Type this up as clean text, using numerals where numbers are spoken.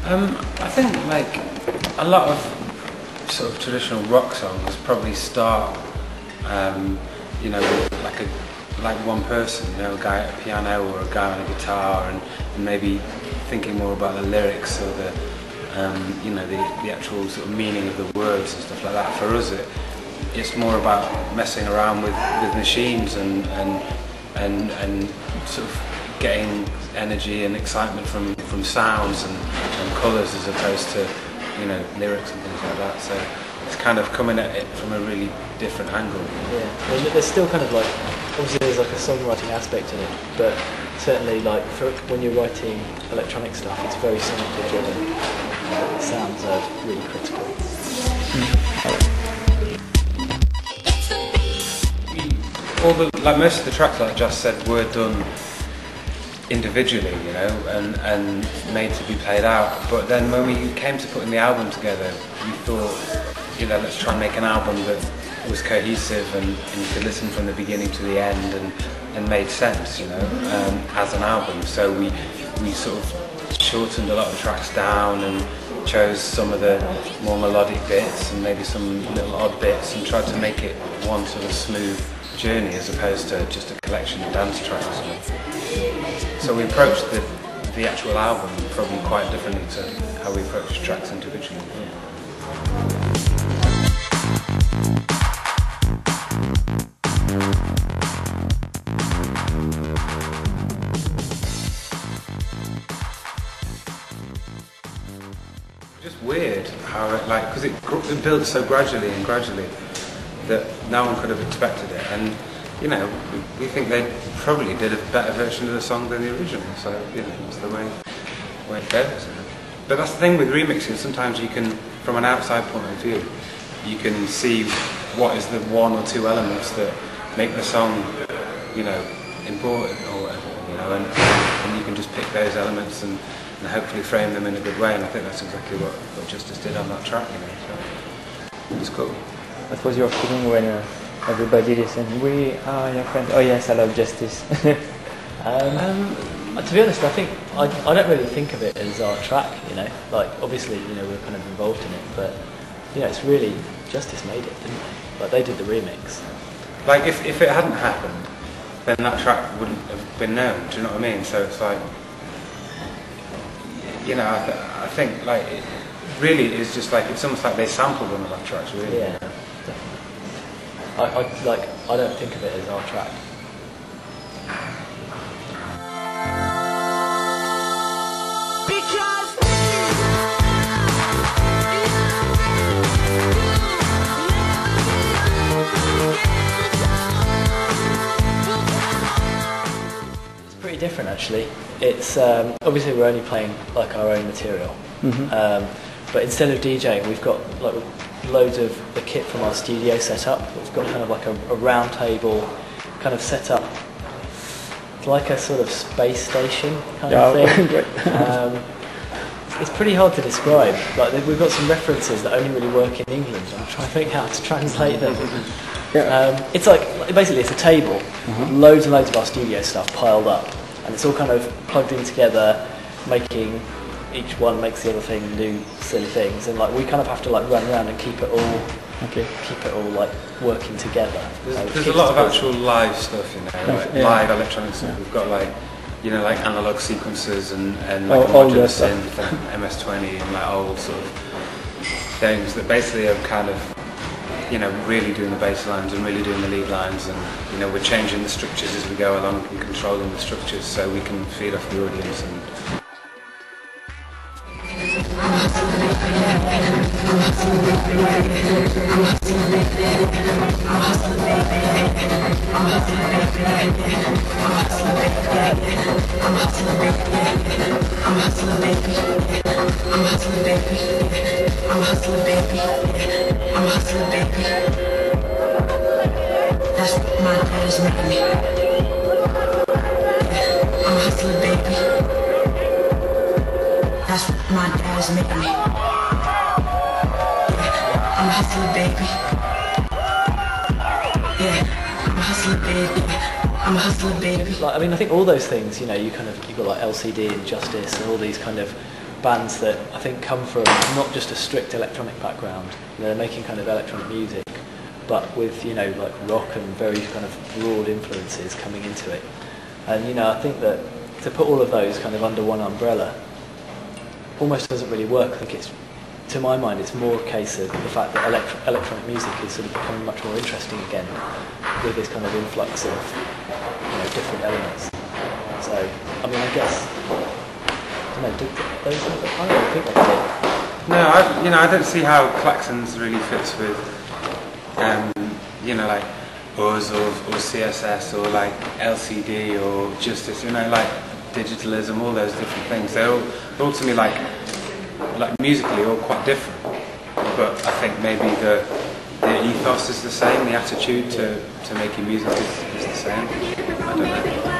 I think like a lot of sort of traditional rock songs probably start, you know, with like one person, you know, a guy at a piano or a guy on a guitar, and maybe thinking more about the lyrics or the, you know, the actual sort of meaning of the words and stuff like that. For us, it's more about messing around with machines and sort of getting energy and excitement from sounds and colours as opposed to, you know, lyrics and things like that. So it's kind of coming at it from a really different angle. Yeah, I mean, there's still kind of like, obviously there's like a songwriting aspect in it, but certainly like for when you're writing electronic stuff, it's very sonically driven. The sounds are really critical. Like most of the tracks, like I just said, were done individually, you know, and made to be played out. But then when we came to putting the album together, we thought, you know, let's try and make an album that was cohesive and you could listen from the beginning to the end and made sense, you know, as an album. So we sort of shortened a lot of the tracks down and chose some of the more melodic bits and maybe some little odd bits and tried to make it one sort of smooth journey as opposed to just a collection of dance tracks. So we approached the actual album probably quite differently to how we approached tracks individually. Just weird how it, like, because it built so gradually that no one could have expected it, and you know, we think they probably did a better version of the song than the original, so you know, it's the way it goes. But that's the thing with remixing, sometimes you can, from an outside point of view, you can see what is the one or two elements that make the song, you know, important or whatever, you know, and you can just pick those elements and hopefully frame them in a good way, and I think that's exactly what Justice did on that track, you know, so it's cool. What was your feeling when everybody listened? We are your friends. Oh yes, I love Justice. To be honest, I think I don't really think of it as our track. You know, like obviously, you know, we're kind of involved in it, but you know, it's really Justice made it, didn't they? Like they did the remix. Like if it hadn't happened, then that track wouldn't have been known. Do you know what I mean? So it's like, you know, I think like it really is just like, it's almost like they sampled one of our tracks, really. Yeah. I don't think of it as our track. It's pretty different actually. It's obviously we're only playing like our own material, but instead of DJing, we've got like loads of the kit from our studio set up. We've got kind of like a round table kind of set up. It's like a sort of space station kind of thing. It's pretty hard to describe. Like we've got some references that only really work in England. I'm trying to think how to translate them. It's like basically it's a table with loads and loads of our studio stuff piled up, and it's all kind of plugged in together, making each one makes the other thing do silly things, and like we kind of have to like run around and keep it all like working together. There's a lot of actual live stuff, you know, like live electronic stuff. We've got like, you know, like analog sequences and like a modular synth and MS-20 and like old sort of things that basically are kind of, you know, really doing the bass lines and really doing the lead lines, and you know, we're changing the structures as we go along and controlling the structures so we can feed off the audience. And That's what my dad is making me. I'm hustling, baby. That's what my dad is making me. I'm hustling, baby. Yeah, I'm hustling, baby. I'm hustling, baby. Like, I mean, I think all those things, you know, you've got like LCD and Justice and all these kind of bands that I think come from not just a strict electronic background. They're making kind of electronic music, but with like rock and very kind of broad influences coming into it. And I think that to put all of those kind of under one umbrella almost doesn't really work. I think it's, to my mind, it's more a case of the fact that electronic music is sort of becoming much more interesting again with this kind of influx of different elements. So I mean, I guess I don't know. I don't think they did. No, I don't see how Klaxons really fits with, like Us or CSS or like LCD or Justice, like digitalism, all those different things. They're all to me like musically all quite different. But I think maybe the ethos is the same, the attitude to making music is the same. I don't know.